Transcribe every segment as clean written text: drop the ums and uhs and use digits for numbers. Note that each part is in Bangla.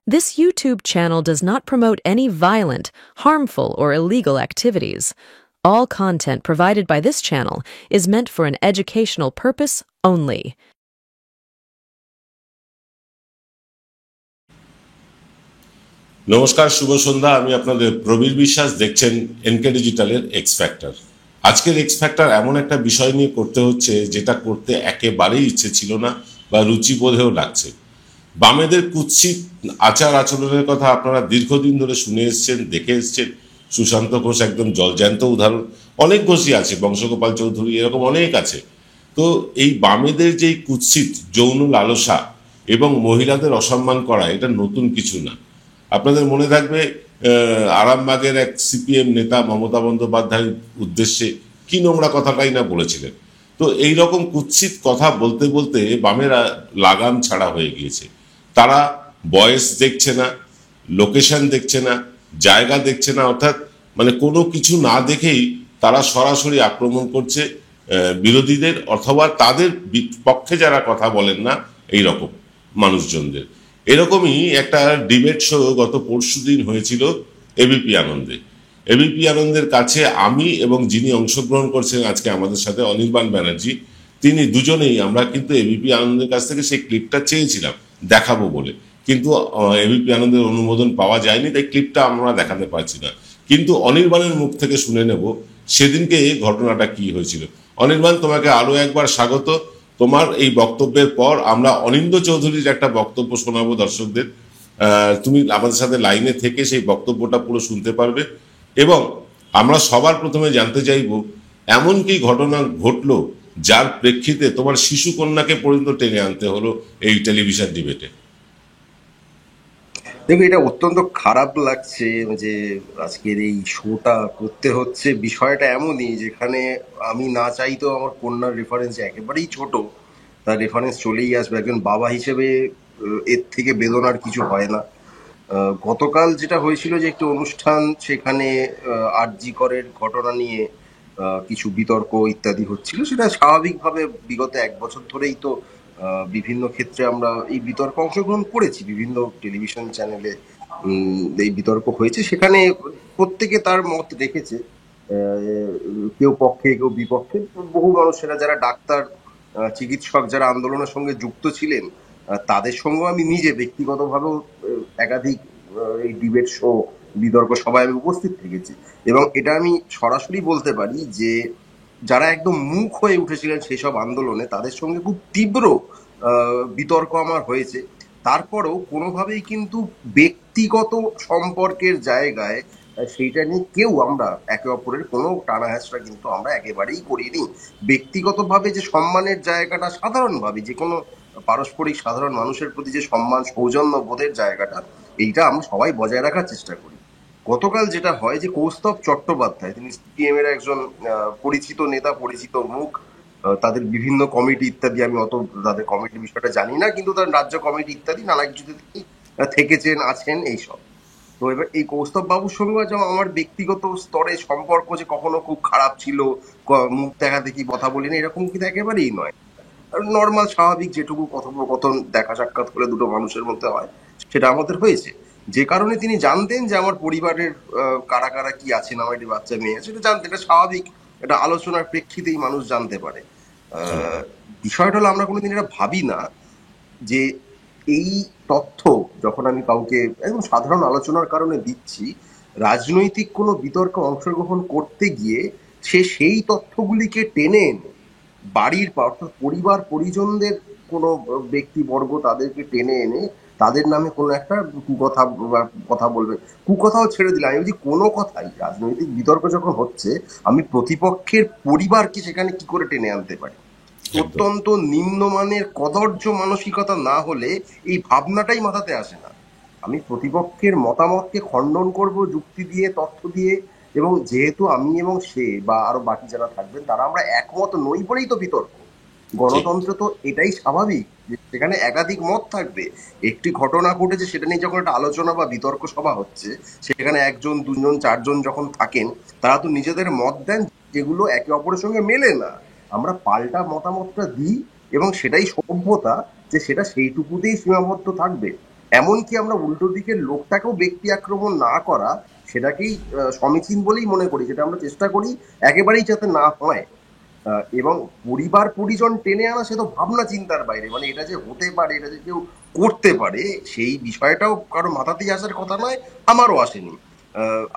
This YouTube channel does not promote any violent, harmful, or illegal activities. All content provided by this channel is meant for an educational purpose only. নমস্কার, শুভ সন্ধ্যা। আমি আপনাদের প্রবীর বিশ্বাস, দেখছেন এনকে ডিজিটালের এক্স ফ্যাক্টর। আজকের এক্স ফ্যাক্টর এমন একটা বিষয় নিয়ে করতে হচ্ছে যেটা করতে একেবারেই ইচ্ছে ছিল না বা রুচিবোধেও লাগছে। বামেদের কুৎসিত আচার আচরণের কথা আপনারা দীর্ঘদিন ধরে শুনে এসছেন, দেখে এসছেন। সুশান্ত ঘোষ একদম জলজ্যান্ত উদাহরণ, অনেক ঘোষই আছে, বংশগোপাল চৌধুরী, এরকম অনেক আছে। তো এই বামেদের যেই কুৎসিত যৌন লালসা এবং মহিলাদের অসম্মান করা, এটা নতুন কিছু না। আপনাদের মনে থাকবে আরামবাগের এক সিপিএম নেতা মমতা বন্দ্যোপাধ্যায়ের উদ্দেশ্যে কি নোংরা কথাটাই না বলেছিলেন। তো এই রকম কুৎসিত কথা বলতে বলতে বামেরা লাগাম ছাড়া হয়ে গিয়েছে। তারা বয়স দেখছে না, লোকেশন দেখছে না, জায়গা দেখছে না, অর্থাৎ মানে কোনো কিছু না দেখেই তারা সরাসরি আক্রমণ করছে বিরোধীদের অথবা তাদের পক্ষে যারা কথা বলেন না এই রকম মানুষজনদের। এরকমই একটা ডিবেট শো গত পরশুদিন হয়েছিল এবিপি আনন্দে। এবিপি আনন্দের কাছে আমি এবং যিনি অংশগ্রহণ করছেন আজকে আমাদের সাথে, অনির্বাণ ব্যানার্জি, তিনি দুজনেই আমরা কিন্তু এবিপি আনন্দের কাছ থেকে সেই ক্লিপটা চেয়েছিলাম দেখাবো বলে, কিন্তু এবিপি আনন্দের অনুমোদন পাওয়া যায়নি, তাই ক্লিপটা আমরা দেখাতে পারছি না। কিন্তু অনির্বাণের মুখ থেকে শুনে নেব সেদিনকে ঘটনাটা কি হয়েছিল। অনির্বাণ, তোমাকে আরো একবার স্বাগত। তোমার এই বক্তব্যের পর আমরা অনিন্দ্য চৌধুরীর একটা বক্তব্য শোনাবো দর্শকদের। তুমি আমাদের সাথে লাইনে থেকে সেই বক্তব্যটা পুরো শুনতে পারবে এবং আমরা সবার প্রথমে জানতে চাইব এমন কি ঘটনা ঘটলো যার প্রেক্ষিতে তোমার শিশু কন্যাকে পর্যন্ত টেনে আনতে হলো এই টেলিভিশন ডিবেটে। দেখো, এটা অত্যন্ত খারাপ লাগছে যে আজকের এই শোটা করতে হচ্ছে। বিষয়টা এমনই যেখানে আমি না চাইতেও আমার কন্যার রেফারেন্স একেবারেই ছোট, তার রেফারেন্স চলেই আসবে। একজন বাবা হিসেবে এর থেকে বেদনার কিছু হয় না। গতকাল যেটা হয়েছিল যে একটি অনুষ্ঠান, সেখানে আরজি করের ঘটনা নিয়ে কিছু বিতর্ক ইত্যাদি হচ্ছিল। সেটা স্বাভাবিকভাবে বিগত 1 বছর ধরেই তো বিভিন্ন ক্ষেত্রে আমরা এই বিতর্ক অংশগ্রহণ করেছি, বিভিন্ন টেলিভিশন চ্যানেলে এই বিতর্ক হয়েছে। সেখানে প্রত্যেকে তার মত রেখেছে, কেউ পক্ষে কেউ বিপক্ষে। বহু মানুষেরা, যারা ডাক্তার, চিকিৎসক, যারা আন্দোলনের সঙ্গে যুক্ত ছিলেন, তাদের সঙ্গেও আমি নিজে ব্যক্তিগতভাবেও একাধিক এই ডিবেট শো, বিতর্ক সভায় আমি উপস্থিত থেকেছি। এবং এটা আমি সরাসরি বলতে পারি যে যারা একদম মুখ হয়ে উঠেছিলেন সেই সব আন্দোলনে, তাদের সঙ্গে খুব তীব্র বিতর্ক আমার হয়েছে। তারপরেও কোনোভাবেই কিন্তু ব্যক্তিগত সম্পর্কের জায়গায় সেইটা নিয়ে কেউ আমরা একে অপরের কোনো টানা হ্যাঁচড়া কিন্তু আমরা একেবারেই করিনি। ব্যক্তিগতভাবে যে সম্মানের জায়গাটা, সাধারণভাবে যে কোনো পারস্পরিক সাধারণ মানুষের প্রতি যে সম্মান, সৌজন্য বোধের জায়গাটা, এইটা আমরা সবাই বজায় রাখার চেষ্টা করি। গতকাল যেটা হয় যে কৌস্তব চট্টোপাধ্যায়, তিনি সিপিএম এর একজন পরিচিত নেতা, পরিচিত মুখ। তাদের বিভিন্ন কমিটি ইত্যাদি, আমি অত তাদের কমিটির বিষয়টা জানি না, কিন্তু তার রাজ্য কমিটি ইত্যাদি নানা কিছুতে তিনি থেকেছেন, আছেন, এইসব। তো এবার এই কৌস্তব বাবুর সঙ্গে যেমন আমার ব্যক্তিগত স্তরে সম্পর্ক যে কখনো খুব খারাপ ছিল, মুখ দেখা দেখি কথা বলিনি, এরকম কিন্তু একেবারেই নয়। নর্মাল স্বাভাবিক যেটুকু কথোপকথন দেখা সাক্ষাৎ করে দুটো মানুষের মধ্যে হয়, সেটা আমাদের হয়েছে। যে কারণে তিনি জানতেন যে আমার পরিবারের কারা কারা কি আছেন, আমার একটি বাচ্চা মেয়ে আছে, এটা জানতেন। এটা স্বাভাবিক, এটা আলোচনার প্রেক্ষিতেই মানুষ জানতে পারে। বিষয়টা হলো, আমরা কোনোদিন এটা ভাবি না যে এই তথ্য যখন আমি কাউকে একদম সাধারণ আলোচনার কারণে দিচ্ছি, রাজনৈতিক কোনো বিতর্কে অংশগ্রহণ করতে গিয়ে সে সেই তথ্যগুলিকে টেনে এনে বাড়ির, অর্থাৎ পরিবার পরিজনদের কোনো ব্যক্তিবর্গ, তাদেরকে টেনে এনে তাদের নামে কোনো একটা কথা বলবে। কুকথাও ছেড়ে দিলে, আমি বলছি কোনো কথাই, রাজনৈতিক বিতর্ক যখন হচ্ছে, আমি প্রতিপক্ষের পরিবারকে সেখানে কি করে টেনে আনতে পারি? অত্যন্ত নিম্নমানের কদর্য মানসিকতা না হলে এই ভাবনাটাই মাথাতে আসে না। আমি প্রতিপক্ষের মতামতকে খণ্ডন করব যুক্তি দিয়ে, তথ্য দিয়ে। এবং যেহেতু আমি এবং সে বা আরো বাকি যারা থাকবেন, তারা আমরা একমত নই বলেই তো বিতর্ক। গণতন্ত্র তো এটাই স্বাভাবিক, যে সেখানে একাধিক মত থাকবে। একটি ঘটনা ঘটেছে, সেটা নিয়ে যখন একটা আলোচনা বা বিতর্ক সভা হচ্ছে, সেখানে 1 জন 2 জন 4 জন যখন থাকেন, তারা তো নিজেদের মত দেন যেগুলো একে অপরের সঙ্গে মেলে না। আমরা পাল্টা মতামতটা দিই এবং সেটাই সভ্যতা, যে সেটা সেইটুকুতেই সীমাবদ্ধ থাকবে। এমনকি আমরা উল্টো দিকের লোকটাকেও ব্যক্তি আক্রমণ না করা সেটাকেই সমীচীন বলেই মনে করি, সেটা আমরা চেষ্টা করি একেবারেই যাতে না হয়। এবং পরিবার পরিজন টেনে আনা সে তো ভাবনা চিন্তার বাইরে, মানে এটা যে হতে পারে, এটা যে কেউ করতে পারে, সেই বিষয়টাও কারো মাথাতেই আসার কথা নয়, আমারও আসেনি।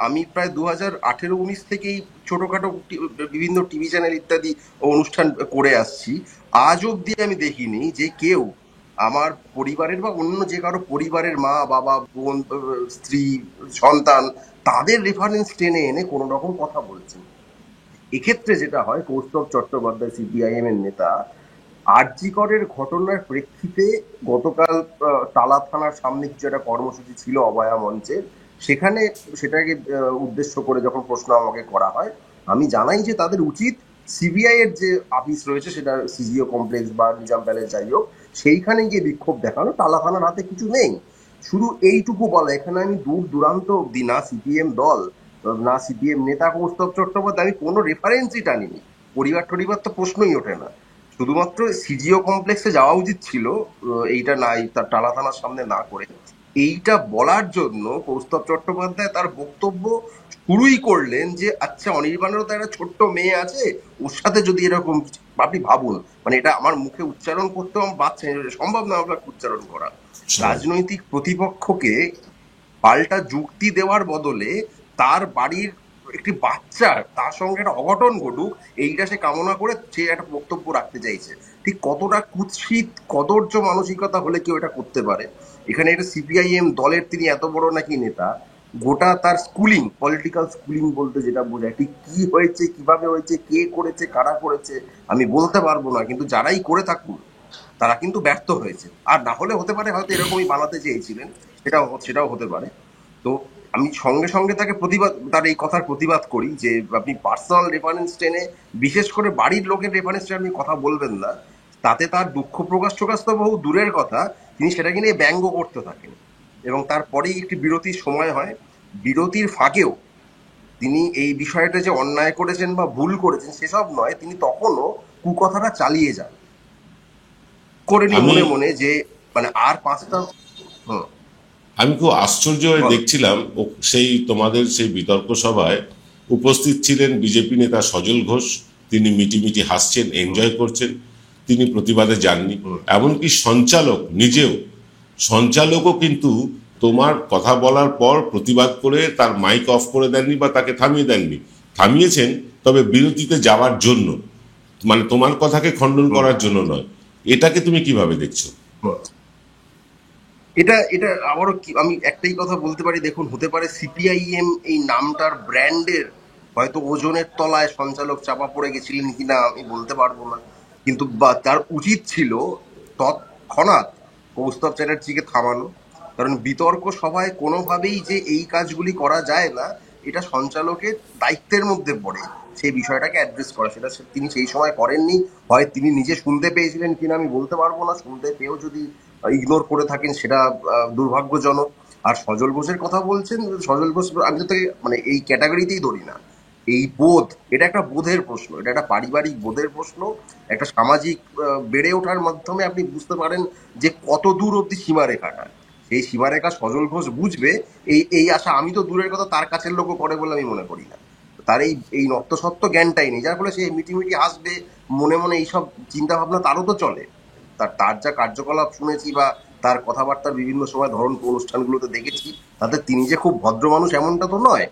আমি প্রায় 2018-19 থেকেই ছোটখাটো বিভিন্ন টিভি চ্যানেল ইত্যাদি অনুষ্ঠান করে আসছি। আজ অব্দি আমি দেখিনি যে কেউ আমার পরিবারের বা অন্য যে কারো পরিবারের মা বাবা বোন স্ত্রী সন্তান তাদের রেফারেন্স টেনে এনে কোনো রকম কথা বলছেন। এক্ষেত্রে যেটা হয়, কৌস্তব চট্টোপাধ্যায় সিপিআইএম এর নেতা আরজি করের ঘটনার প্রেক্ষিতে গতকাল টালা থানার সামনে কিছু একটা কর্মসূচি ছিল অভয়া মঞ্চের, সেখানে সেটাকে উদ্দেশ্য করে যখন প্রশ্ন আমাকে করা হয়, আমি জানাই যে তাদের উচিত সিবিআই এর যে অফিস রয়েছে, সেটা সিজিও কমপ্লেক্স বা নিজাম প্যালেস যাই হোক, সেইখানে গিয়ে বিক্ষোভ দেখানো, টালা থানার হাতে কিছু নেই। শুধু এইটুকু বলা, এখানে আমি দূর দূরান্ত অব্দি না সিপিএম দল না সিপিএম নেতা কৌস্তব চট্টোপাধ্যায়, আমি কোনো রেফারেন্সই টানিনি। পরিবার টরিবার তো প্রশ্নই ওঠে না। শুধুমাত্র সিজিও কমপ্লেক্সে যাওয়া উচিত ছিল এইটা না, তার টালা থানার সামনে না করে, এইটা বলার জন্য কৌস্তব চট্টোপাধ্যায় তার বক্তব্য শুরুই করলেন যে আচ্ছা অনির্বাণেরও তো একটা ছোট্ট মেয়ে আছে, ওর সাথে যদি এরকম, আপনি ভাবুন, মানে এটা আমার মুখে উচ্চারণ করতেও আমার বাচ্চা সম্ভব না আপনাকে উচ্চারণ করা। রাজনৈতিক প্রতিপক্ষকে পাল্টা যুক্তি দেওয়ার বদলে তার বাড়ির একটি বাচ্চার তার সঙ্গে একটা অঘটন ঘটুক এইটা সে কামনা করে সে একটা বক্তব্য রাখতে চাইছে। ঠিক কতটা কুৎসিত কদর্য মানসিকতা হলে কেউ এটা করতে পারে? এখানে একটা সিপিআইএম দলের তিনি এত বড় নাকি নেতা, গোটা তার স্কুলিং, পলিটিক্যাল স্কুলিং বলতে যেটা বোঝায়, ঠিক কি হয়েছে, কিভাবে হয়েছে, কে করেছে, কারা করেছে আমি বলতে পারবো না, কিন্তু যারাই করে থাকুন তারা কিন্তু ব্যর্থ হয়েছে। আর না হলে হতে পারে হয়তো এরকমই বানাতে চেয়েছিলেন, সেটাও হতে পারে। তো আমি সঙ্গে সঙ্গে তাকে তার এই কথার প্রতিবাদ করি যে আপনি পার্সোনাল রেফারেন্স টেনে, বিশেষ করে বাড়ির লোকের রেফারেন্স টেনে আপনি কথা বলবেন না। তাতে তার দুঃখ প্রকাশ তো বহু দূরের কথা, তিনি সেটাকে নিয়ে ব্যঙ্গ করতে থাকেন। এবং তারপরেই একটি বিরতির সময় হয়, বিরতির ফাঁকেও তিনি এই বিষয়টা যে অন্যায় করেছেন বা ভুল করেছেন সেসব নয়, তিনি তখনও কুকথাটা চালিয়ে যান করেনি আমি মনে মনে যে মানে আর পাঁচটা। হুম, আমি খুব আশ্চর্য হয়ে দেখছিলাম সেই তোমাদের সেই বিতর্ক সভায় উপস্থিত ছিলেন বিজেপি নেতা সজল ঘোষ। তিনি মিটিমিটি হাসছেন, এনজয় করছেন, তিনি প্রতিবাদে যাননি। এমনকি সঞ্চালকও কিন্তু তোমার কথা বলার পর প্রতিবাদ করে তার মাইক অফ করে দেননি বা তাকে থামিয়ে দেননি। থামিয়েছেন তবে বিরতিতে যাওয়ার জন্য, মানে তোমার কথাকে খণ্ডন করার জন্য নয়। এটাকে তুমি কিভাবে দেখছো? এটা এটা আবারও আমি একটাই কথা বলতে পারি, দেখুন, হতে পারে সিপিআইএম এই নামটার ব্র্যান্ডের হয়তো ওজনের তলায় সঞ্চালক চাপা পড়ে গেছিলেন কিনা আমি বলতে পারবো না, কিন্তু তার উচিত ছিল তৎক্ষণাৎ কৌস্তব চ্যাটার্জিকে থামানো। কারণ বিতর্ক সভায় কোনোভাবেই যে এই কাজগুলি করা যায় না, এটা সঞ্চালকের দায়িত্বের মধ্যে পড়ে সেই বিষয়টাকে অ্যাড্রেস করা, সেটা তিনি সেই সময় করেননি। হয় তিনি নিজে শুনতে পেয়েছিলেন কিনা আমি বলতে পারবো না, শুনতে পেয়েও যদি ইগনোর করে থাকেন সেটা দুর্ভাগ্যজনক। আর সজল ঘোষের কথা বলছেন, সজল ঘোষ আমি তো তাকে মানে এই ক্যাটাগরিতেই ধরি না। এই বোধ, এটা একটা বোধের প্রশ্ন, এটা একটা পারিবারিক বোধের প্রশ্ন, একটা সামাজিক বেড়ে ওঠার মাধ্যমে আপনি বুঝতে পারেন যে কত দূর অব্দি সীমারেখাটা, সেই সীমারেখা সজল ঘোষ বুঝবে। এই আশা আমি তো দূরের কথা তার কাছের লোকও করে বলে আমি মনে করি না। তার এই নত্যসত্ত্ব জ্ঞানটাই নেই, যার ফলে সে মিটিমিটি আসবে, মনে মনে এইসব চিন্তা ভাবনা তারও তো চলে। তার যা কার্যকলাপ শুনেছি বা তার কথাবার্তার বিভিন্ন সময় ধরন অনুষ্ঠানগুলোতে দেখেছি, তাতে তিনি যে খুব ভদ্র মানুষ এমনটা তো নয়।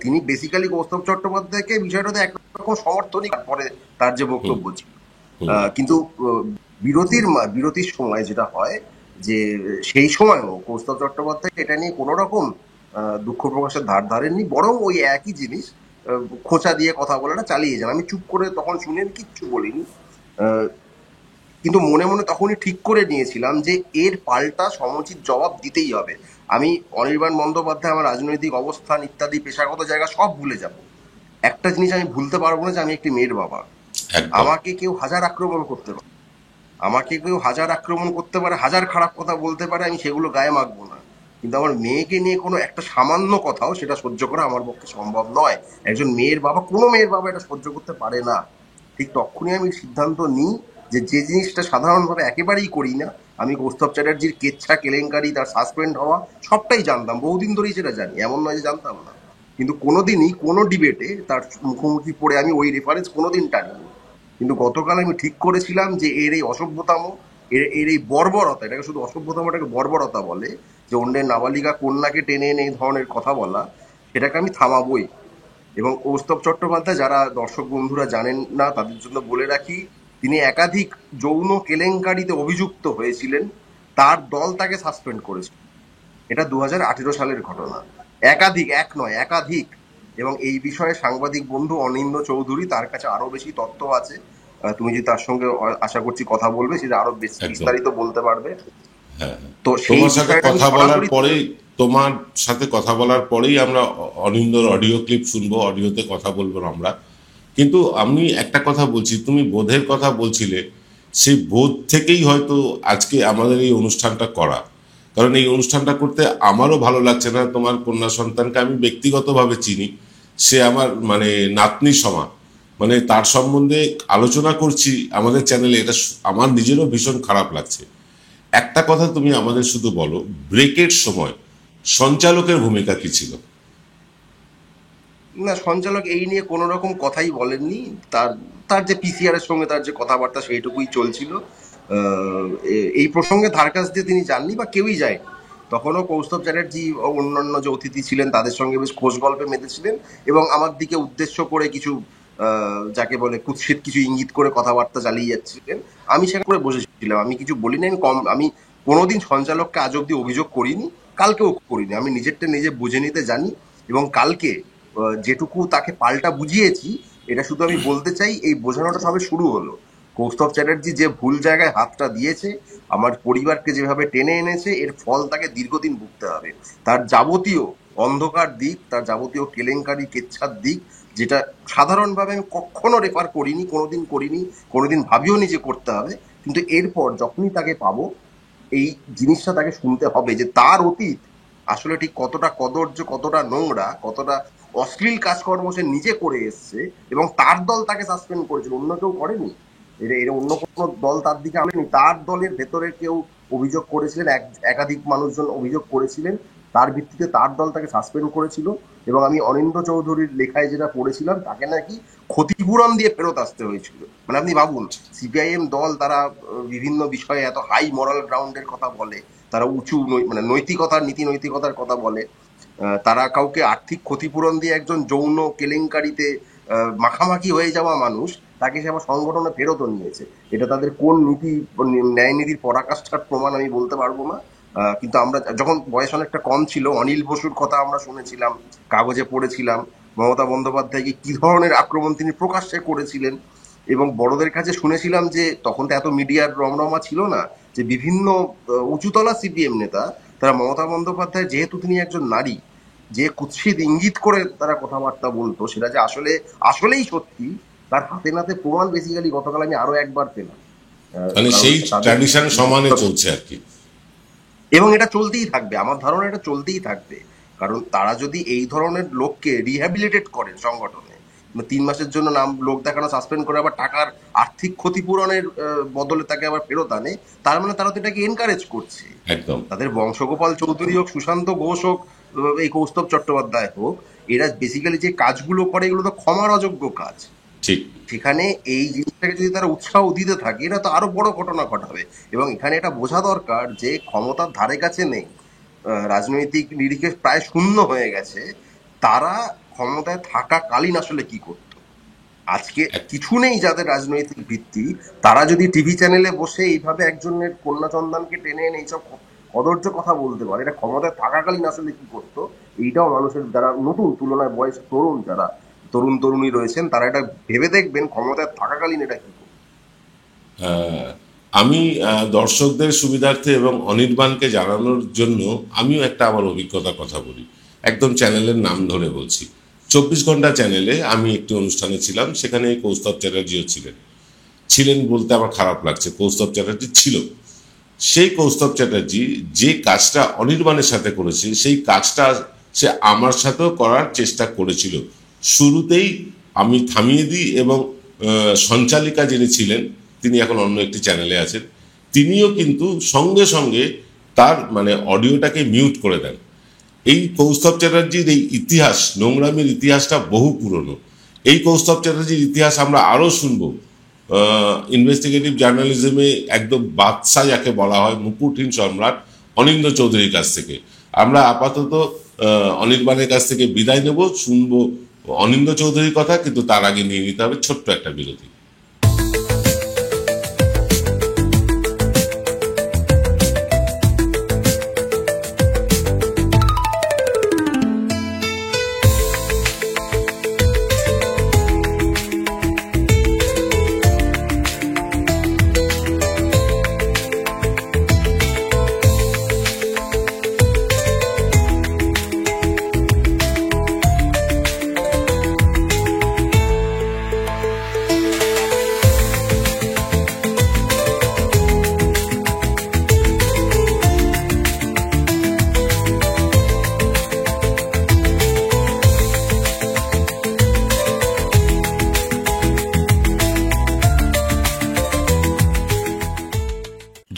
তিনি বেসিক্যালি কৌস্তব চট্টোপাধ্যায়কে বিষয়টাতে একরকম সমর্থনই পরে তার যে বক্তব্য ছিল। কিন্তু বিরতির সময় যেটা হয় যে সেই সময়ও কৌস্তব চট্টোপাধ্যায় এটা নিয়ে কোনো রকম দুঃখ প্রকাশের ধার ধারেননি, বরং ওই একই জিনিস খোঁচা দিয়ে কথা বলাটা চালিয়ে যান। আমি চুপ করে তখন শুনে কিচ্ছু বলিনি, কিন্তু মনে মনে তখনই ঠিক করে নিয়েছিলাম যে এর পাল্টা সমুচিত জবাব দিতেই হবে। আমি অনির্বাণ বন্দ্যোপাধ্যায়, আমার রাজনৈতিক অবস্থান ইত্যাদি পেশাগত জায়গা সব ভুলে যাব, একটা জিনিস আমি ভুলতে পারবো না যে আমি একটি মেয়ের বাবা। আমাকে কেউ হাজার আক্রমণ করতে পারে, হাজার খারাপ কথা বলতে পারে, আমি সেগুলো গায়ে মাখবো না, কিন্তু আমার মেয়েকে নিয়ে কোনো একটা সামান্য কথাও সেটা সহ্য করা আমার পক্ষে সম্ভব নয়। একজন মেয়ের বাবা, কোনো মেয়ের বাবা এটা সহ্য করতে পারে না। ঠিক তখনই আমি সিদ্ধান্ত নিই যে যে জিনিসটা সাধারণভাবে একেবারেই করি না। আমি কৌস্তব চ্যাটার্জির কেচ্ছা কেলেঙ্কারি, তার সাসপেন্ড হওয়া সবটাই জানতাম, বহুদিন ধরেই সেটা জানি, এমন নয় যে জানতাম না। কিন্তু কোনোদিনই কোনো ডিবেটে তার মুখোমুখি পড়ে আমি ওই রেফারেন্স কোনোদিন টানিনি। কিন্তু গতকাল আমি ঠিক করেছিলাম যে এর এই অসভ্যতাম, এর এই বর্বরতা, এটাকে শুধু অসভ্যতাম, এটাকে বর্বরতা বলে, যে অন্যের নাবালিকা কন্যাকে টেনে এনে এই ধরনের কথা বলা, সেটাকে আমি থামাবই। এবং কৌস্তব চট্টোপাধ্যায়, যারা দর্শক বন্ধুরা জানেন না তাদের জন্য বলে রাখি, তিনি একাধিক যৌন কেলেঙ্কারিতে অভিযুক্ত হয়েছিলেন, তার দল তাকে সাসপেন্ড করেছিল। এটা 2018 সালের ঘটনা। একাধিক, এক নয় একাধিক। এবং এই বিষয়ে সাংবাদিক বন্ধু অনিন্দ্য চৌধুরী, তার কাছে আরো বেশি তথ্য আছে। তুমি যদি তার সঙ্গে আশা করছি কথা বলবে, সেটা আরো বেশি একদম। বিস্তারিত বলতে পারবে। হ্যাঁ, তো সেই তোমার সাথে বিষয়টা আমি কথা বলার সরাসরি পরেই তোমার সাথে কথা বলার পরেই আমরা অনিন্দর অডিও ক্লিপ শুনবো, অডিওতে কথা বলবো আমরা। কিন্তু আমি একটা কথা বলছি, তুমি বোধের কথা বলছিলে, সেই বোধ থেকেই হয়তো আজকে আমাদের এই অনুষ্ঠানটা করা। কারণ এই অনুষ্ঠানটা করতে আমারও ভালো লাগছে না। তোমার কন্যা সন্তানকে আমি ব্যক্তিগতভাবে চিনি, সে আমার মানে নাতনি সমান, মানে তার সম্বন্ধে আলোচনা করছি আমাদের চ্যানেলে, এটা আমার নিজেরও ভীষণ খারাপ লাগছে। একটা কথা তুমি আমাদের শুধু বলো, ব্রেকের সময় সঞ্চালকের ভূমিকা কি ছিল? না, সঞ্চালক এই নিয়ে কোনো রকম কথাই বলেননি। তার তার যে পিসিআর এর সঙ্গে তার যে কথাবার্তা সেইটুকুই চলছিল। এই প্রসঙ্গে ধার কাছ দিয়ে তিনি যাননি বা কেউই যায়নি। তখনও কৌস্তব চ্যাটার্জি ও অন্যান্য যে অতিথি ছিলেন তাদের সঙ্গে বেশ খোঁজ গল্পে মেতেছিলেন, এবং আমার দিকে উদ্দেশ্য করে কিছু যাকে বলে কুৎসিত কিছু ইঙ্গিত করে কথাবার্তা চালিয়ে যাচ্ছিলেন। আমি সেখানে করে বসেছিলাম, আমি কিছু বলিনি। আমি কোনোদিন সঞ্চালককে আজ অব্দি অভিযোগ করিনি, কালকেও করিনি। আমি নিজেরটা নিজে বুঝে নিতে জানি। এবং কালকে যেটুকু তাকে পাল্টা বুঝিয়েছি, এটা শুধু আমি বলতে চাই, এই বোঝানোটা সবে শুরু হলো। কৌস্তব চ্যাটার্জি যে ভুল জায়গায় হাতটা দিয়েছে, আমার পরিবারকে যেভাবে টেনে এনেছে, এর ফল তাকে দীর্ঘদিন ভুগতে হবে। তার যাবতীয় অন্ধকার দিক, তার যাবতীয় কেলেঙ্কারি কেচ্ছার দিক, যেটা সাধারণভাবে আমি কখনো রেফার করিনি, কোনোদিন ভাবিও নি যে করতে হবে, কিন্তু এরপর যখনই তাকে পাবো, এই জিনিসটা তাকে শুনতে হবে যে তার অতীত আসলে ঠিক কতটা কদর্য, কতটা নোংরা, কতটা অশ্লীল কাজকর্ম সে নিজে করে এসছে, এবং তার দল তাকে সাসপেন্ড করেছিল, অন্য কেউ করেনি। এর অন্য কোনো দল তার দিকে আনেনি। তার দলের ভেতরে কেউ অভিযোগ করেছিলেন, একাধিক মানুষজন অভিযোগ করেছিলেন, তার ভিত্তিতে তার দল তাকে সাসপেন্ড করেছিল। এবং আমি অনিন্দ্য চৌধুরীর লেখায় যেটা পড়েছিলাম, তাকে নাকি ক্ষতিপূরণ দিয়ে ফেরত আসতে হয়েছিল। মানে আপনি ভাবুন, সিপিআইএম দল, তারা বিভিন্ন বিষয়ে এত হাই মরাল গ্রাউন্ডের কথা বলে, তারা উঁচু মানে নৈতিকতার, নীতি নৈতিকতার কথা বলে, তারা কাউকে আর্থিক ক্ষতিপূরণ দিয়ে একজন যৌন কেলেঙ্কারিতে মাখামাখি হয়ে যাওয়া মানুষ, তাকে সে আবার সংগঠনে ফেরতও নিয়েছে। এটা তাদের কোন নীতি, ন্যায় নীতির পরাকাষ্ঠার প্রমাণ আমি বলতে পারবো না। কিন্তু আমরা যখন বয়স অনেকটা কম ছিল, অনিল বসুর কথা আমরা শুনেছিলাম, কাগজে পড়েছিলাম, মমতা বন্দ্যোপাধ্যায়কে কি ধরনের আক্রমণ তিনি প্রকাশ্যে করেছিলেন। এবং বড়দের কাছে শুনেছিলাম যে, তখন তো এত মিডিয়ার রমরমা ছিল না, যে বিভিন্ন উঁচুতলা সিপিএম নেতা, তারা মমতা বন্দ্যোপাধ্যায়, যেহেতু তিনি একজন নারী, যে কুৎসিত ইঙ্গিত করে তারা কথাবার্তা বলতো, সেটা যে আসলেই সত্যি, তার হাতে নাতে প্রমাণ বেসিক্যালি গতকাল আমি আরো একবার পেলাম। মানে কারণ সেই তাদের, ট্র্যাডিশন সমানে চলছে আর কি। এবং এটা চলতেই থাকবে, আমার ধারণা এটা চলতেই থাকবে। কারণ তারা যদি এই ধরনের লোককে রিহ্যাবিলিটেট করে সংগঠনে, 3 মাসের জন্য নাম লোক দেখানো, সাসপেন্ড করে, আবার টাকার আর্থিক ক্ষতিপূরণের বদলে তাকে আবার ফেরত আনে, তার মানে তারা তো এটাকে এনকারেজ করছে। একদম। তাদের বংশগোপাল চৌধুরী হোক, সুশান্ত ঘোষ হোক, এই কৌস্তব চট্টোপাধ্যায় হোক, এরা বেসিক্যালি যে কাজগুলো করে, এগুলো তো ক্ষমার অযোগ্য কাজ। ঠিক। সেখানে এই জিনিসটাকে যদি তারা উৎসাহ দিতে থাকে, এটা তো আরো বড় ঘটনা ঘটাবে। এবং এখানে এটা বোঝা দরকার যে ক্ষমতার ধারে কাছে নেই, রাজনৈতিক নিরিখে প্রায় শূন্য হয়ে গেছে, তারা ক্ষমতায় থাকাকালীন আসলে কি করত। আজকে কিছু নেই যাদের রাজনৈতিক ভিত্তি, তারা যদি টিভি চ্যানেলে বসে এইভাবে একজনের কন্যা সন্তানকে টেনে এনে এইসব কদর্য কথা বলতে পারে, এটা ক্ষমতায় থাকাকালীন আসলে কি করতো, এইটাও মানুষের, যারা নতুন, তুলনায় বয়স তরুণ, যারা তরুণ তরুণী রয়েছেন, তারা এটা ভেবে দেখবেন ক্ষমতায় থাকাকালীন এটা কি করতো। আমি দর্শকদের সুবিধার্থে এবং অনির্বাণকে জানানোর জন্য আমিও একটা আমার অভিজ্ঞতার কথা বলি, একদম চ্যানেলের নাম ধরে বলছি। 24 ঘন্টা চ্যানেলে আমি একটি অনুষ্ঠানে ছিলাম, সেখানে কৌস্তব চ্যাটার্জিও ছিলেন বলতে আমার খারাপ লাগছে, কৌস্তব চ্যাটার্জি ছিল। সেই কৌস্তব চ্যাটার্জি যে কাজটা অনির্বাণের সাথে করেছে, সেই কাজটা সে আমার সাথেও করার চেষ্টা করেছিল। শুরুতেই আমি থামিয়ে দিই এবং সঞ্চালিকা যিনি ছিলেন তিনি এখন অন্য একটি চ্যানেলে আছেন, তিনিও কিন্তু সঙ্গে সঙ্গে তার মানে অডিওটাকে মিউট করে দেন। এই কৌস্তব চ্যাটার্জির এই ইতিহাস, নোংরামির ইতিহাসটা বহু পুরনো। এই কৌস্তব চ্যাটার্জির ইতিহাস আমরা আরও শুনবো ইনভেস্টিগেটিভ জার্নালিজমে একদম বাদশা যাকে বলা হয়, মুকুটহীন সম্রাট অনিন্দ্য চৌধুরীর কাছ থেকে। আমরা আপাতত অনির্বাণের কাছ থেকে বিদায় নেব, শুনবো অনিন্দ্য চৌধুরীর কথা, কিন্তু তার আগে নিয়ে নিতে হবে ছোট্ট একটা বিরতি।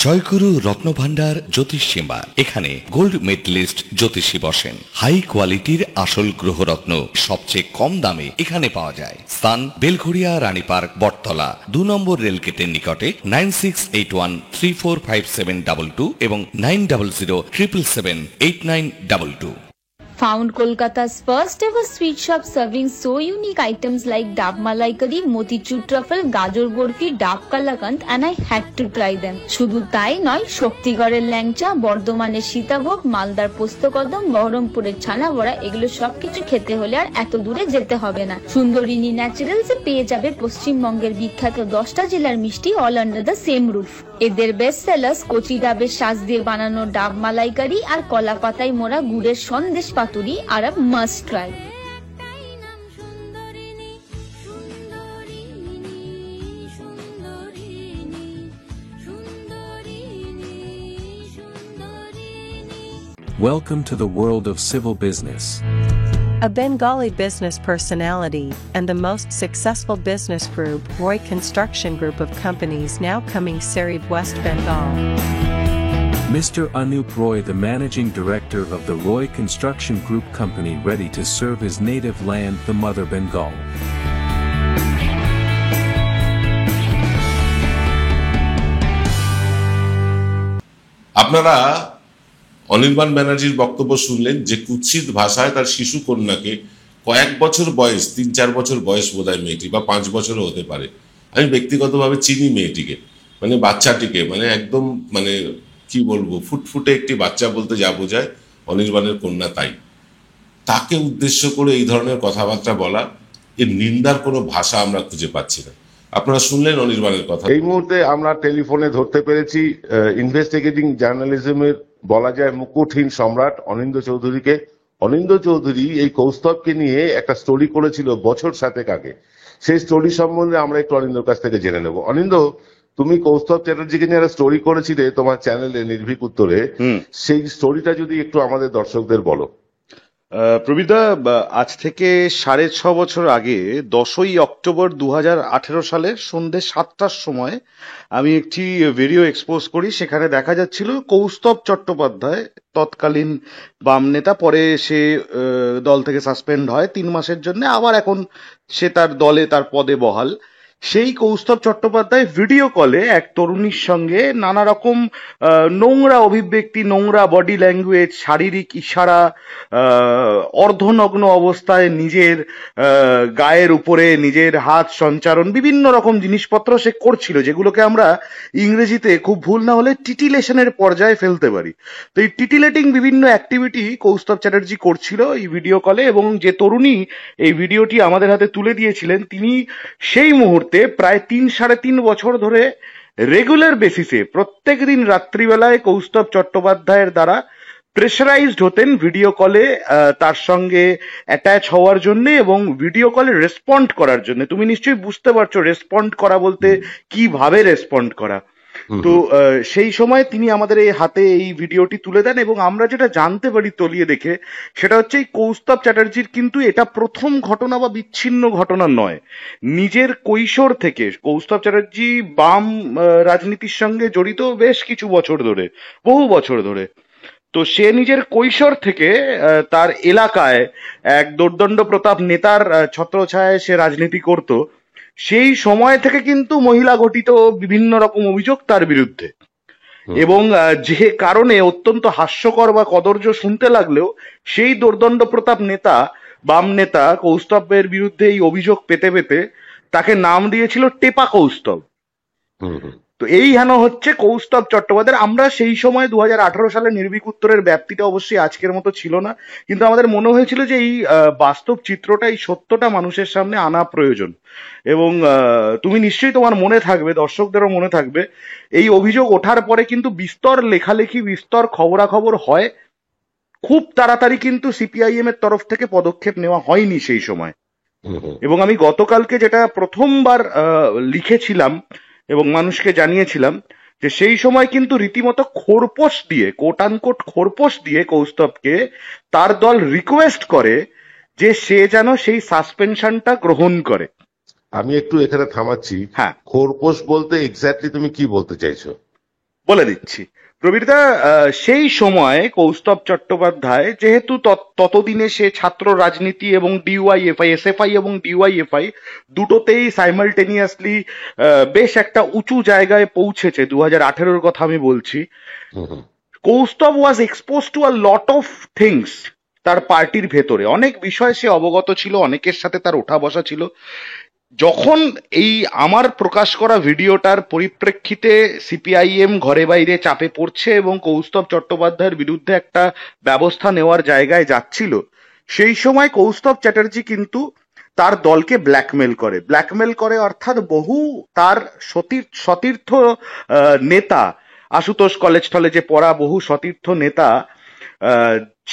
জয়গুরু রত্নভান্ডার জ্যোতিষীমা, এখানে গোল্ড মেডেলিস্ট জ্যোতিষী বসেন। হাই কোয়ালিটির আসল গ্রহরত্ন সবচেয়ে কম দামে এখানে পাওয়া যায়। স্থান বেলঘড়িয়া, রানী পার্ক, বটতলা, 2 নম্বর রেলগেটের নিকটে। 9681345722 এবং 9007778922। Found Kolkata's first ever sweet shop serving so unique items like Dab Malai Curry, Motichur Truffle, Gajor Borfi, Dab Kalakand, and I had to try them. শুধু তাই নয়, শক্তিগড়ের ল্যাংচা, বর্ধমানের সীতাভোগ, মালদার পোস্তকদম, বহরমপুরের ছানা বড়া, এগুলো সবকিছু খেতে হলে আর এত দূরে যেতে হবে না। সুন্দরিনী ন্যাচারালস এ পেয়ে যাবে পশ্চিমবঙ্গের বিখ্যাত 10টা জেলার মিষ্টি all under the same roof. এদের বেস্ট সেলার্স কচি ডাবের শাঁস দিয়ে বানানো ডাব মালাইকারি আর কলা পাতায় মোড়া গুড়ের সন্দেশ পাতুরি আর a must try. Welcome to the world of civil business. A Bengali business personality and the most successful business group, Roy Construction Group of companies, now coming Sarib, West Bengal. Mr. Anup Roy, the managing director of the Roy Construction Group company, ready to serve his native land, the mother Bengal. আপনারা অনির্বাণ ব্যানার্জির বক্তব্য শুনলেন, যে কুৎসিত ভাষায় তার শিশু কন্যাকে, কয়েক বছর বয়স, 3-4 বছর বয়স বোধহয় মেয়েটি, বা 5 বছরও হতে পারে, আমি ব্যক্তিগতভাবে চিনি মেয়েটিকে, মানে বাচ্চাটিকে, মানে একদম মানে কি বলবো, ফুটফুটে একটি বাচ্চা বলতে যা বোঝায় অনির্বাণের কন্যা তাই। তাকে উদ্দেশ্য করে এই ধরনের কথাবার্তা বলা, এর নিন্দার কোনো ভাষা আমরা খুঁজে পাচ্ছি না। আপনারা শুনলেন অনির্বাণের কথা। এই মুহূর্তে আমরা টেলিফোনে ধরতে পেরেছি ইনভেস্টিগেটিং জার্নালিজমের বলা যায় মুকুটহীন সম্রাট অনিন্দ্য চৌধুরীকে। অনিন্দ্য চৌধুরী এই কৌস্তবকে নিয়ে একটা স্টোরি করেছিল বছর 7 আগে। সেই স্টোরি সম্বন্ধে আমরা একটু অনিন্দ্যর কাছ থেকে জেনে নেব। অনিন্দ্য, তুমি কৌস্তব চ্যাটার্জিকে নিয়ে একটা স্টোরি করেছিলে তোমার চ্যানেলে নির্ভীক উত্তরে, সেই স্টোরিটা যদি একটু আমাদের দর্শকদের বলো। প্রবীরদা, আজ থেকে 6.5 বছর আগে 10ই অক্টোবর 2018 সালের সন্ধ্যে 7টার সময় আমি একটি ভিডিও এক্সপোজ করি। সেখানে দেখা যাচ্ছিল কৌস্তব চট্টোপাধ্যায়, তৎকালীন বাম নেতা, পরে সে দল থেকে সাসপেন্ড হয় 3 মাসের জন্য, আবার এখন সে তার দলে তার পদে বহাল। সেই কৌস্তব চট্টোপাধ্যায় ভিডিও কলে এক তরুণীর সঙ্গে নানা রকম নোংরা অভিব্যক্তি, নোংরা বডি ল্যাঙ্গুয়েজ, শারীরিক ইশারা, অর্ধনগ্ন অবস্থায় নিজের গায়ের উপরে নিজের হাত সঞ্চারণ, বিভিন্ন রকম জিনিসপত্র সে করছিল, যেগুলোকে আমরা ইংরেজিতে খুব ভুল না হলে টিটিলেশনের পর্যায়ে ফেলতে পারি। তো এই টিটিলেটিং বিভিন্ন অ্যাক্টিভিটি কৌস্তব চ্যাটার্জি করছিল এই ভিডিও কলে, এবং যে তরুণী এই ভিডিওটি আমাদের হাতে তুলে দিয়েছিলেন, তিনি সেই মুহূর্তে প্রায় 3-3.5 বছর ধরে রেগুলার বেসিসে প্রত্যেক দিন রাত্রিবেলায় কৌস্তব চট্টোপাধ্যায়ের দ্বারা প্রেসারাইজড হতেন ভিডিও কলে তার সঙ্গে অ্যাটাচ হওয়ার জন্য এবং ভিডিও কলে রেসপন্ড করার জন্য। তুমি নিশ্চয়ই বুঝতে পারছো রেসপন্ড করা বলতে কিভাবে রেসপন্ড করা। তো সেই সময় তিনি আমাদের এই হাতে এই ভিডিওটি তুলে দেন এবং আমরা যেটা জানতে পারি তলিয়ে দেখে সেটা হচ্ছে এই কৌস্তব চ্যাটার্জির কিন্তু এটা প্রথম ঘটনা বা বিচ্ছিন্ন ঘটনা নয়। নিজের কৈশোর থেকে কৌস্তব চ্যাটার্জি বাম রাজনীতির সঙ্গে জড়িত বেশ কিছু বছর ধরে, বহু বছর ধরে। তো সে নিজের কৈশোর থেকে তার এলাকায় এক দোর্দণ্ড প্রতাপ নেতার ছত্রছায়ায় সে রাজনীতি করত। সেই সময় থেকে কিন্তু মহিলা ঘটিত বিভিন্ন রকম অভিযোগ তার বিরুদ্ধে, এবং যে কারণে অত্যন্ত হাস্যকর বা কদর্য শুনতে লাগলেও সেই দোর্দণ্ড প্রতাপ নেতা, বাম নেতা কৌস্তবের বিরুদ্ধে এই অভিযোগ পেতে পেতে তাকে নাম দিয়েছিল টেপা কৌস্তব। তো এই হেন হচ্ছে কৌস্তব চট্টোপাধ্যায়। আমরা সেই সময় 2018 সালে নির্ভীক উত্তরের ব্যাপ্তিটা অবশ্যই আজকের মতো ছিল না, কিন্তু আমাদের মনে হয়েছিল যে এই বাস্তব চিত্রটা, এই সত্যটা মানুষের সামনে আনা প্রয়োজন। এবং তুমি নিশ্চয়ই তোমার মনে থাকবে, দর্শকদেরও মনে থাকবে, এই অভিযোগ ওঠার পরে কিন্তু বিস্তর লেখালেখি, বিস্তর খবরাখবর হয়। খুব তাড়াতাড়ি কিন্তু সিপিআইএম এর তরফ থেকে পদক্ষেপ নেওয়া হয়নি সেই সময়। এবং আমি গতকালকে যেটা প্রথমবার লিখেছিলাম এবং মানুষকে জানিয়েছিলাম যে সেই সময় কিন্তু রীতিমতো খোরপোশ দিয়ে, কোট আনকোট খোরপোশ দিয়ে কৌস্তবকে তার দল রিকোয়েস্ট করে যে সে যেন সেই সাসপেনশনটা গ্রহণ করে। আমি একটু এখানে থামাচ্ছি। হ্যাঁ, খোরপোশ বলতে এক্স্যাক্টলি তুমি কি বলতে চাইছো? বলে দিচ্ছি প্রবীরদা। সেই সময় কৌস্তব চট্টোপাধ্যায় যেহেতু ততদিনে সে ছাত্র রাজনীতি এবং ডিওয়াইএফআই, এসএফআই এবং ডিওয়াইএফআই দুটোতেই সাইমালটেনিয়াসলি বেশ একটা উঁচু জায়গায় পৌঁছেছে, 2018-র কথা আমি বলছি। Kaustav was expose to a lot of things. তার পার্টির ভেতরে অনেক বিষয় সে অবগত ছিল, অনেকের সাথে তার ওঠা বসা ছিল। যখন এই আমার প্রকাশ করা ভিডিওটার পরিপ্রেক্ষিতে সিপিআইএম ঘরে বাইরে চাপে পড়ছে এবং কৌস্তব চট্টোপাধ্যায়ের বিরুদ্ধে একটা ব্যবস্থা নেওয়ার জায়গায় যাচ্ছিল, সেই সময় কৌস্তব চ্যাটার্জি কিন্তু তার দলকে ব্ল্যাকমেল করে অর্থাৎ বহু তার সতীর্থ নেতা, আশুতোষ কলেজ টলেজে পড়া বহু সতীর্থ নেতা,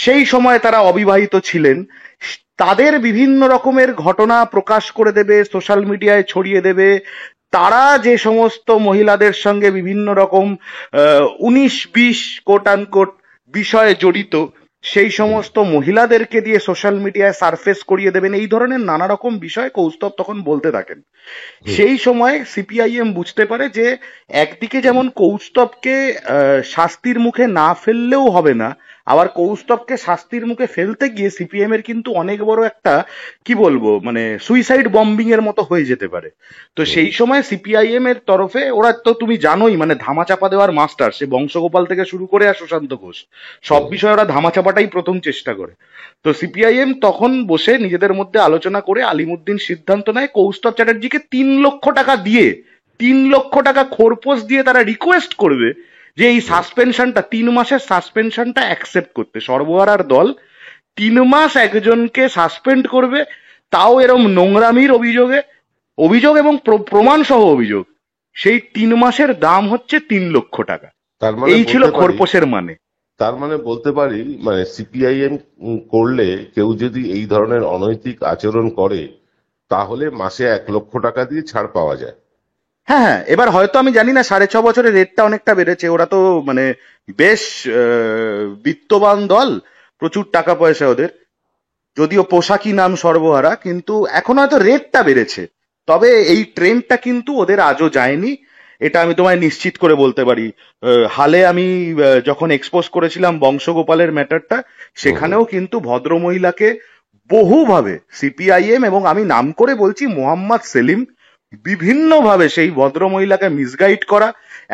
সেই সময় তারা অবিবাহিত ছিলেন, তাদের বিভিন্ন রকমের ঘটনা প্রকাশ করে দেবে, সোশ্যাল মিডিয়ায় ছড়িয়ে দেবে। তারা যে সমস্ত মহিলাদের সঙ্গে বিভিন্ন রকম 19-20 কোট আনকোট বিষয়ে জড়িত, সেই সমস্ত মহিলাদেরকে দিয়ে সোশ্যাল মিডিয়ায় সারফেস করিয়ে দেবেন, এই ধরনের নানা রকম বিষয় কৌস্তব তখন বলতে থাকেন। সেই সময় সিপিআইএম বুঝতে পারে যে একদিকে যেমন কৌস্তবকে শাস্তির মুখে না ফেললেও হবে না, আবার কৌস্তবকে শাস্তির মুখে ফেলতে গিয়ে সিপিএম এর কিন্তু অনেক বড় একটা, কি বলবো, মানে সুইসাইড বম্বিং এর মতো হয়ে যেতে পারে। তো সেই সময় সিপিআইএম এর তরফে, ওরা তো তুমি জানোই মানে ধামাচাপা দেওয়ার মাস্টার, সে বংশগোপাল থেকে শুরু করে আর সুশান্ত ঘোষ, সব বিষয়ে ওরা ধামাচাপাটাই প্রথম চেষ্টা করে। তো সিপিআইএম তখন বসে নিজেদের মধ্যে আলোচনা করে আলিমুদ্দিন সিদ্ধান্ত নেয় কৌস্তব চ্যাটার্জিকে 3 লক্ষ টাকা দিয়ে, 3 লক্ষ টাকা খোরপোশ দিয়ে তারা রিকোয়েস্ট করবে যে এই সাসপেনশনটা, 3 মাসের সাসপেনশনটা অ্যাকসেপ্ট করতে। সর্বহারার দল 3 মাস একজনকে সাসপেন্ড করবে, তাও এরম নোংরামির অভিযোগ এবং প্রমাণ সহ অভিযোগ। সেই 3 মাসের দাম হচ্ছে 3 লক্ষ টাকা। এই ছিল খোরপোশের মানে। তার মানে বলতে পারি, মানে সিপিআইএম করলে কেউ যদি এই ধরনের অনৈতিক আচরণ করে তাহলে মাসে 1 লক্ষ টাকা দিয়ে ছাড় পাওয়া যায়। হ্যাঁ, এবার হয়তো আমি জানি না 6.5 বছরের রেটটা অনেকটা বেড়েছে, ওরা তো মানে বেশ বিত্তবান দল, প্রচুর টাকা পয়সা ওদের, যদিও পোশাকি নাম সর্বহারা, কিন্তু এখন হয়তো রেটটা বেড়েছে। তবে এই ট্রেন্ডটা কিন্তু ওদের আজও যায়নি, এটা আমি তোমায় নিশ্চিত করে বলতে পারি। হালে আমি যখন এক্সপোজ করেছিলাম বংশগোপালের ম্যাটারটা, সেখানেও কিন্তু ভদ্রমহিলাকে বহুভাবে সিপিআইএম, এবং আমি নাম করে বলছি মোহাম্মদ সেলিম, বিভিন্নভাবে সেই ভদ্রমহিলাকে মিসগাইড করা,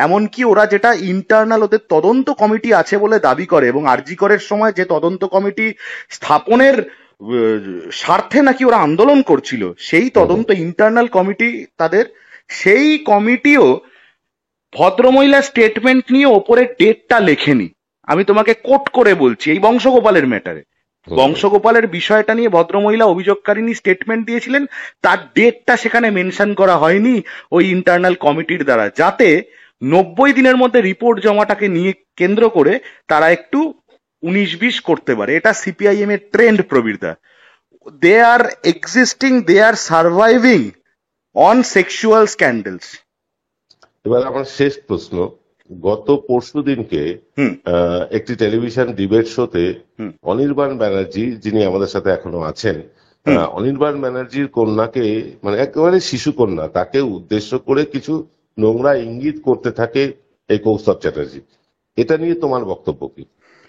এমনকি ওরা যেটা ইন্টারনাল ওদের তদন্ত কমিটি আছে বলে দাবি করে, এবং আরজি করের সময় যে তদন্ত কমিটি স্থাপনের স্বার্থে নাকি ওরা আন্দোলন করছিল, সেই তদন্ত ইন্টারনাল কমিটি তাদের, সেই কমিটিও ভদ্রমহিলার স্টেটমেন্ট নিয়ে ওপরে ডেটটা লেখেনি। আমি তোমাকে কোট করে বলছি, এই বংশগোপালের ম্যাটারে, বংশগোপালের বিষয়টা নিয়ে ভদ্রমহিলা অভিযোগকারিনী স্টেটমেন্ট দিয়েছিলেন, তার ডেটটা সেখানে মেনশন করা হয়নি ওই ইন্টারনাল কমিটির দ্বারা, যাতে 90 দিনের মধ্যে রিপোর্ট জমাটাকে নিয়ে কেন্দ্র করে তারা একটু 19-20 করতে পারে। এটা সিপিআইএম এর ট্রেন্ড প্রবীরদা। They are existing, they are surviving on sexual scandals. এবার আমার শেষ প্রশ্ন, গত পরশু দিনকে একটি টেলিভিশন ডিবেট শোতে অনির্বাণ ব্যানার্জি, যিনি আমাদের সাথে এখনো আছেন, অনির্বাণ ব্যানার্জির কন্যাকে, মানে একেবারে শিশু কন্যা, তাকে উদ্দেশ্য করে কিছু নোংরা ইঙ্গিত করতে থাকে এই কৌস্তব চ্যাটার্জি। এটা নিয়ে তোমার বক্তব্য কি?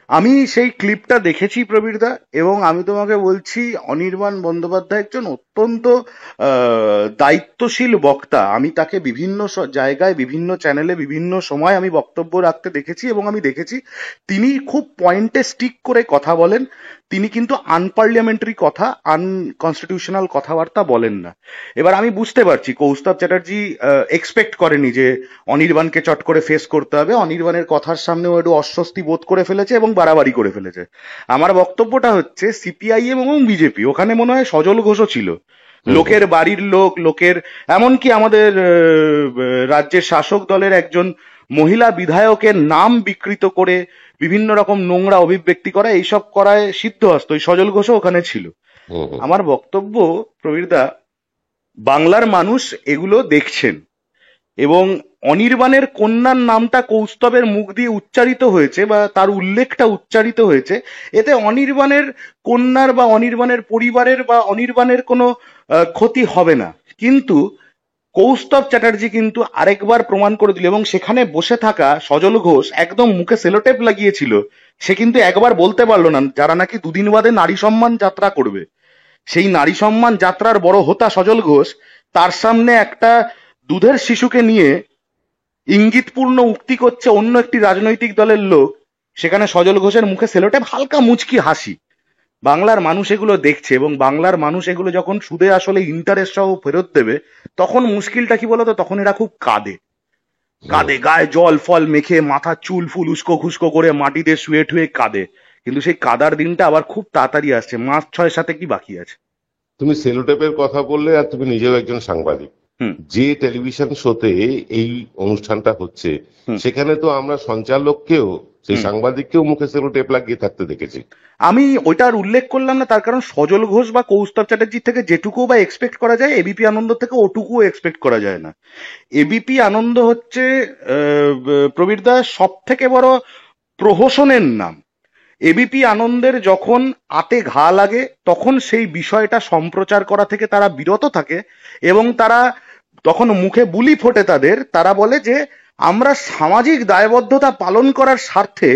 আমি সেই ক্লিপটা দেখেছি প্রবীরদা, এবং আমি তোমাকে বলছি অনির্বাণ বন্দ্যোপাধ্যায় একজন অত্যন্ত দায়িত্বশীল বক্তা। আমি তাকে বিভিন্ন জায়গায়, বিভিন্ন চ্যানেলে, বিভিন্ন সময় আমি বক্তব্য রাখতে দেখেছি, এবং আমি দেখেছি তিনি খুব পয়েন্টে স্টিক করে কথা বলেন। তিনি কিন্তু আনপার্লিয়ামেন্টারি কথা, আনকনস্টিটিউশনাল কথাবার্তা বলেন না। এবার আমি বুঝতে পারছি কৌস্তব চ্যাটার্জি এক্সপেক্ট করেনি যে অনির্বাণকে চট করে ফেস করতে হবে। অনির্বাণের কথার সামনেও একটু অস্বস্তি বোধ করে ফেলেছে এবং বাড়াবাড়ি করে ফেলেছে। আমার বক্তব্যটা হচ্ছে সিপিআইএম এবং বিজেপি, ওখানে মনে হয় সজল ঘোষও ছিল, লোকের বাড়ির লোক, লোকের, এমনকি আমাদের রাজ্যের শাসক দলের একজন মহিলা বিধায়কের নাম বিকৃত করে বিভিন্ন রকম নোংরা অভিব্যক্তি করা, এইসব করায় সিদ্ধহস্ত ওই সজল ঘোষও ওখানে ছিল। আমার বক্তব্য প্রবীরদা, বাংলার মানুষ এগুলো দেখছেন, এবং অনির্বাণের কন্যার নামটা কৌস্তবের মুখ দিয়ে উচ্চারিত হয়েছে বা তার উল্লেখটা উচ্চারিত হয়েছে, এতে অনির্বাণের কন্যার বা অনির্বাণের পরিবারের বা অনির্বাণের কোনো ক্ষতি হবে না। কিন্তু কৌস্তব চ্যাটার্জি কিন্তু আরেকবার প্রমাণ করে দিল, এবং সেখানে বসে থাকা সজল ঘোষ একদম মুখে সেলোটেপ লাগিয়েছিল। সে কিন্তু একবার বলতে পারলো না, যারা নাকি দুদিন বাদে নারী সম্মান যাত্রা করবে, সেই নারী সম্মান যাত্রার বড় হোতা সজল ঘোষ, তার সামনে একটা দুধের শিশুকে নিয়ে ইঙ্গিতপূর্ণ উক্তি করছে অন্য একটি রাজনৈতিক দলের লোক, সেখানে সজল ঘোষের মুখে সেলোটেপ, হালকা মুচকি হাসি। বাংলার মানুষ এগুলো দেখছে, এবং বাংলার মানুষ এগুলো যখন সুদে আসলে ইন্টারেস্ট সহ ফেরত দেবে, তখন মুশকিলটা কি বলতো, তখন এরা খুব কাঁদে, গায়ে জল ফল মেখে, মাথা চুল ফুল উস্কো খুস্কো করে মাটিতে শুয়ে ঠুয়ে কাঁদে। কিন্তু সেই কাদার দিনটা আবার খুব তাড়াতাড়ি আসছে, মাস 6-7 কি বাকি আছে। তুমি সেলোটেপের কথা বললে, আর তুমি নিজেও একজন সাংবাদিক। যে টেলিভিশন শোতে এই অনুষ্ঠানটা হচ্ছে, সেখানে তো আমরা সঞ্চালককেও, সেই সাংবাদিককেও মুখে সেলোটেপ লাগিয়ে থাকতে দেখেছি। আমি ওইটার উল্লেখ করলাম না, তার কারণ সজল ঘোষ বা কৌস্তব চ্যাটার্জি থেকে যেটুকু বা এক্সপেক্ট করা যায়, এবিপি আনন্দ থেকে ওটুকুও এক্সপেক্ট করা যায় না। এবিপি আনন্দ হচ্ছে প্রবীরদা সব থেকে বড় প্রহসনের নাম। এবিপি আনন্দের যখন আতে ঘা লাগে, তখন সেই বিষয়টা সম্প্রচার করা থেকে তারা বিরত থাকে, এবং তারা তখন মুখে বুলি ফোটে তাদের। তারা বলে যে আমরা সামাজিক দায়বদ্ধতা পালন করার স্বার্থে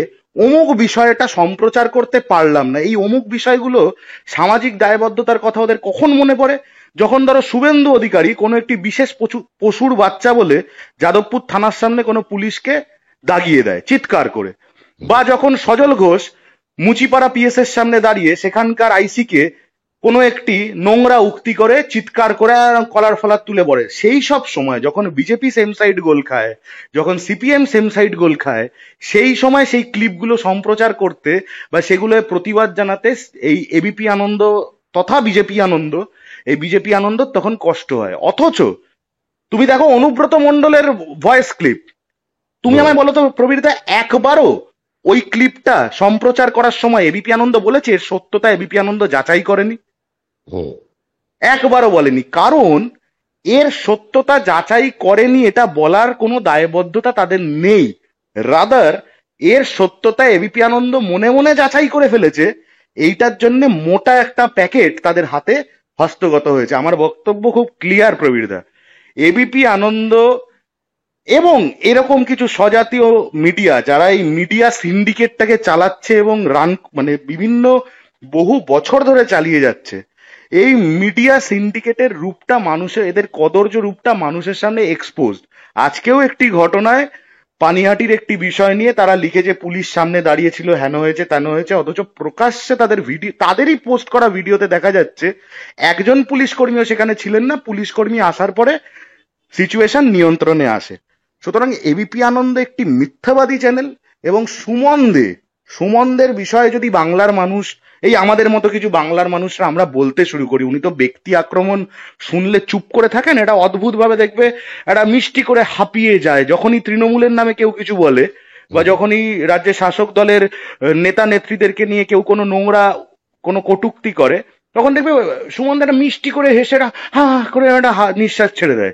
অমুক বিষয়টা সম্প্রচার করতে পারলাম না। এই অমুক বিষয়গুলো, সামাজিক দায়বদ্ধতার কথা ওদের কখন মনে পড়ে? যখন ধরো শুভেন্দু অধিকারী কোনো একটি বিশেষ পশুর বাচ্চা বলে যাদবপুর থানার সামনে কোনো পুলিশকে দাগিয়ে দেয় চিৎকার করে, বা যখন সজল ঘোষ মুচিপাড়া পিএস এর সামনে দাঁড়িয়ে সেখানকার আইসিকে কোনো একটি নোংরা উক্তি করে চিৎকার করে কলার ফলার তুলে পড়ে। সেই সব সময় যখন বিজেপি সেম সাইড গোল খায়, যখন সিপিএম সেম সাইড গোল খায়, সেই সময় সেই ক্লিপগুলো সম্প্রচার করতে বা সেগুলো প্রতিবাদ জানাতে এই এবিপি আনন্দ তথা বিজেপি আনন্দ, এই বিজেপি আনন্দ তখন কষ্ট হয়। অথচ তুমি দেখো অনুব্রত মণ্ডলের ভয়েস ক্লিপ, তুমি আমায় বলো তো প্রবীরদা, একবারও ওই ক্লিপটা সম্প্রচার করার সময় এবিপি আনন্দ বলেছে এর সত্যতা এবিপি আনন্দ যাচাই করেনি? একবারও বলেনি, কারণ এর সত্যতা যাচাই করেনি এটা বলার কোনো দায়বদ্ধতা তাদের নেই। রাদার এর সত্যতা এবিপি আনন্দ মনে মনে যাচাই করে ফেলেছে, এইটার জন্য মোটা একটা প্যাকেট তাদের হাতে হস্তগত হয়েছে। আমার বক্তব্য খুব ক্লিয়ার প্রবীরদা, এবিপি আনন্দ এবং এরকম কিছু স্বজাতীয় মিডিয়া যারা এই মিডিয়া সিন্ডিকেটটাকে চালাচ্ছে এবং রান, মানে বিভিন্ন বহু বছর ধরে চালিয়ে যাচ্ছে, এই মিডিয়া সিন্ডিকেটের রূপটা মানুষের, এদের কদর্য রূপটা মানুষের সামনে এক্সপোজড। আজকেও একটি ঘটনায় পানিহাটির একটি বিষয় নিয়ে তারা লিখেছে পুলিশ সামনে দাঁড়িয়েছিল, হেন হয়েছে তেন হয়েছে, অথচ প্রকাশ্যে তাদের ভিডিও, তাদেরই পোস্ট করা ভিডিওতে দেখা যাচ্ছে একজন পুলিশ কর্মীও সেখানে ছিলেন না। পুলিশ কর্মী আসার পরে সিচুয়েশন নিয়ন্ত্রণে আসে। সুতরাং এবিপি আনন্দ একটি মিথ্যাবাদী চ্যানেল, এবং সুমনদের বিষয়ে যদি বাংলার মানুষ, এই আমাদের মতো কিছু বাংলার মানুষরা আমরা বলতে শুরু করি, উনি তো ব্যক্তি আক্রমণ শুনলে চুপ করে থাকেন, এটা অদ্ভুত ভাবে দেখবে এটা মিষ্টি করে হাঁপিয়ে যায় যখনই তৃণমূলের নামে কেউ কিছু বলে, বা যখনই রাজ্যের শাসক দলের নেতা নেত্রীদেরকে নিয়ে কেউ কোনো নোংরা কোনো কটূক্তি করে, তখন দেখবে সুমন একটা মিষ্টি করে হেসে হা করে একটা নিঃশ্বাস ছেড়ে দেয়।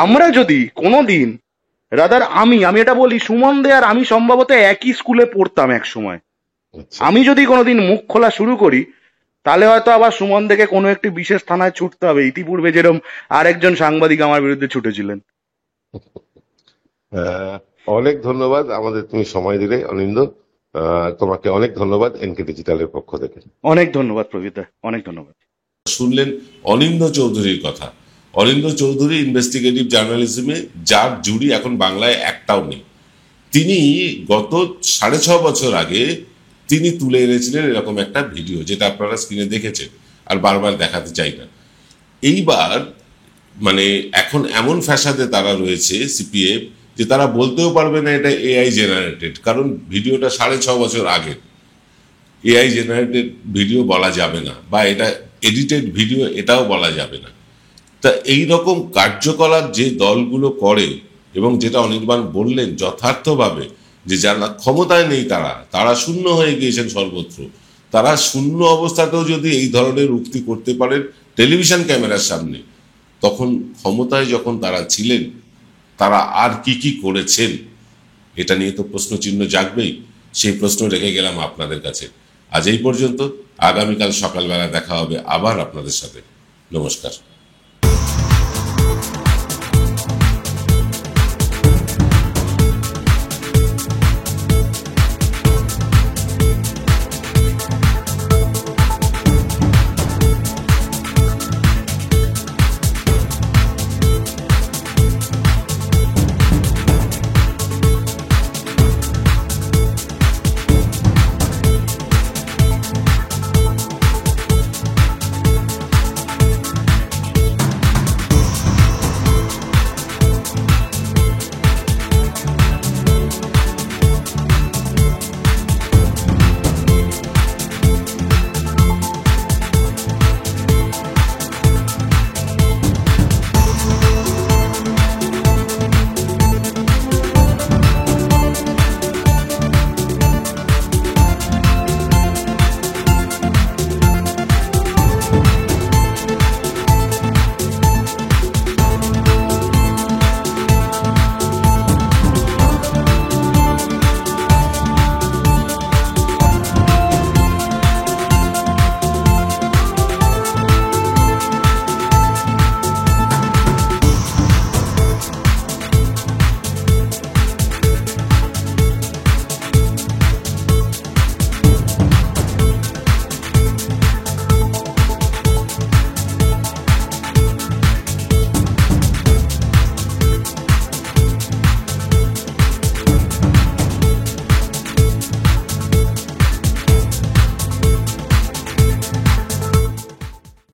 আমরা যদি কোনোদিন রাদার আমি এটা বলি, সুমন দে আর আমি সম্ভবত একই স্কুলে পড়তাম এক সময়। আচ্ছা। আমি যদি কোনোদিন মুখ খোলা শুরু করি তাহলে হয়তো আবার সুমন থেকে কোনো একটি বিশেষ থানায় ছুটতে হবে, ইতিপূর্বে যেরকম আরেকজন সাংবাদিক আমার বিরুদ্ধে ছুটেছিলেন। অনেক ধন্যবাদ আমাদের তুমি সময় দিলে অনিন্দ। তোমাকে অনেক ধন্যবাদ এনকে ডিজিটালের পক্ষ থেকে। অনেক ধন্যবাদ প্রবীরদা, অনেক ধন্যবাদ। শুনলেন অনিন্দ চৌধুরীর কথা। অনিন্দ চৌধুরী ইনভেস্টিগেটিভ জার্নালিজমে যার জুড়ি এখন বাংলায় একটাও নেই। তিনি গত 6.5 বছর আগে তিনি তুলে এনেছিলেন এরকম একটা ভিডিও, যেটা আপনারা স্ক্রিনে দেখেছেন আর বারবার দেখাতে চাই না। এইবার মানে এখন এমন ফ্যাসাদে তারা রয়েছে সিপিএফ যে তারা বলতেও পারবে না এটা এআই জেনারেটেড, কারণ ভিডিওটা 6.5 বছর আগে। এআই জেনারেটেড ভিডিও বলা যাবে না, বা এটা এডিটেড ভিডিও এটাও বলা যাবে না। তা এই রকম কার্যকলাপ যে দলগুলো করে, এবং যেটা অনির্বাণ বললেন যথার্থভাবে, যে যারা ক্ষমতায় নেই তারা শূন্য হয়ে গিয়েছেন সর্বত্র, তারা শূন্য অবস্থাতেও যদি এই ধরনের উক্তি করতে পারেন টেলিভিশন ক্যামেরার সামনে, তখন ক্ষমতায় যখন তারা ছিলেন তারা আর কি করেছেন এটা নিয়ে তো প্রশ্নচিহ্ন জাগবেই। সেই প্রশ্ন রেখে গেলাম আপনাদের কাছে। আজ এই পর্যন্ত। আগামীকাল সকালবেলা দেখা হবে আবার আপনাদের সাথে। নমস্কার।